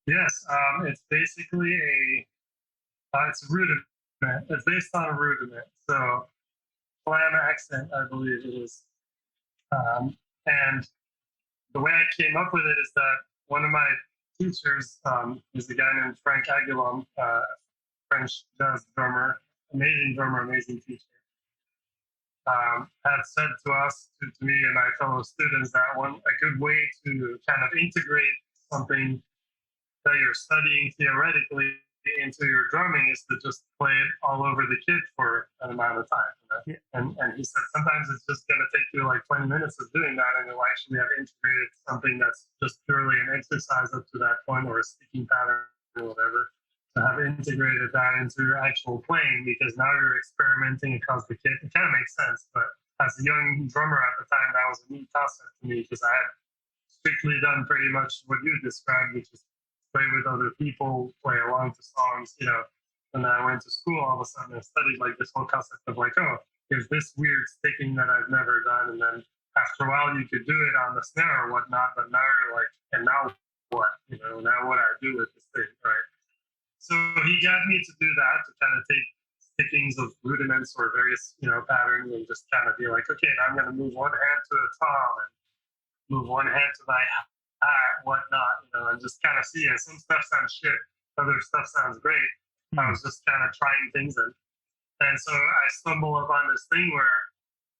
Yes, it's basically it's a rudiment. It's based on a rudiment. So slam accent, I believe it is. And the way I came up with it is that one of my teachers is a guy named Frank Aguilon, French jazz drummer, amazing teacher. Had said to us, to me and my fellow students, that a good way to kind of integrate something that you're studying theoretically into your drumming is to just play it all over the kit for an amount of time. You know? Yeah. And he said sometimes it's just going to take you like 20 minutes of doing that, and you'll actually have integrated something that's just purely an exercise up to that point, or a sticking pattern or whatever. To have integrated that into your actual playing, because now you're experimenting across the kit. It kind of makes sense, but as a young drummer at the time, that was a neat concept to me because I had strictly done pretty much what you described, which is play with other people, play along to songs, you know. And then I went to school, all of a sudden I studied like this whole concept of like, oh, there's this weird sticking that I've never done. And then after a while you could do it on the snare or whatnot, but now you're like, and now what? You know, now what do I do with this thing, right? So he got me to do that, to kind of take stickings of rudiments or various, you know, patterns and just kind of be like, okay, now I'm going to move one hand to the tom and move one hand to my whatnot, you know, and just kind of see it. Some stuff sounds shit, other stuff sounds great. I was just kind of trying things, and so I stumble upon this thing where,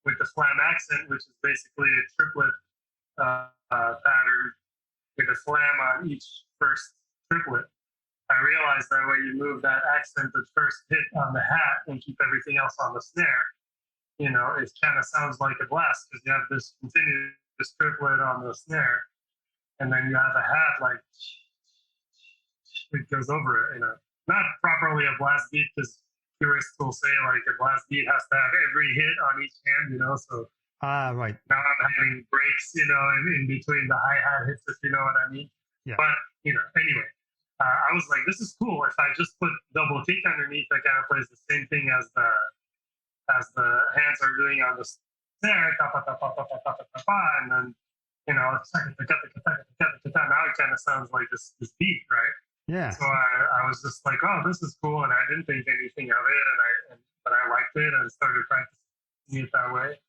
with the slam accent, which is basically a triplet pattern with a slam on each first triplet, I realized that when you move that accent, the first hit on the hat, and keep everything else on the snare, you know, it kind of sounds like a blast because you have this continuous triplet on the snare, and then you have a hat like it goes over it, you know. Not properly a blast beat because purists will say like a blast beat has to have every hit on each hand, you know. So Right. now I'm having breaks, you know, in between the hi hat hits, if you know what I mean. Yeah. But you know, anyway, I was like, this is cool. If I just put double kick underneath, that kind of plays the same thing as the hands are doing on the snare, and then you know, now it kind of sounds like this beat, right? Yeah. So I was just like, oh, this is cool, and I didn't think anything of it, but I liked it and started practicing it that way.